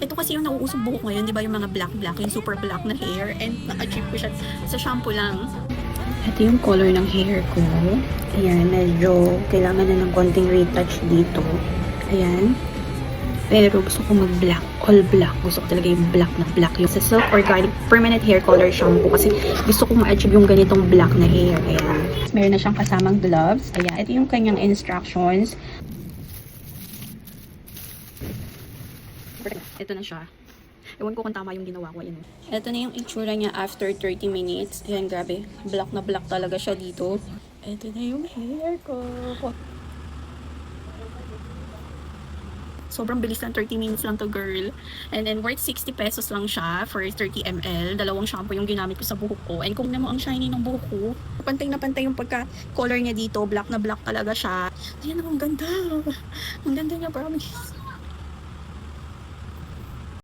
Ito kasi yung nauusong buhok ngayon, di ba, yung mga black, yung super black na hair, and na-achieve ko siya sa shampoo lang. Ito yung color ng hair ko. Ayan, medyo kailangan na ng konting retouch dito. Ayan. Pero gusto ko mag-black, all black. Gusto ko talaga yung black na black. Yung sa Silk Organic Permanent Hair Color Shampoo. Kasi gusto ko ma-achieve yung ganitong black na hair. Ayan. Meron na siyang kasamang gloves. Ayan, ito yung kanyang instructions. Ito na siya. Ewan ko kung tama yung ginawa ko. Yun. Ito na yung itsura niya after 30 minutes. Ayan, grabe. Black na black talaga siya dito. Ito na yung hair ko. Sobrang bilis lang, 30 minutes lang to, girl. And then worth 60 pesos lang siya for 30 ml. Dalawang shampoo yung ginamit ko sa buhok ko. And kung naman ang shiny ng buhok ko, pantay na pantay yung pagka-color niya dito. Black na black talaga siya. Ayan, ang ganda. Ang ganda niya, promise.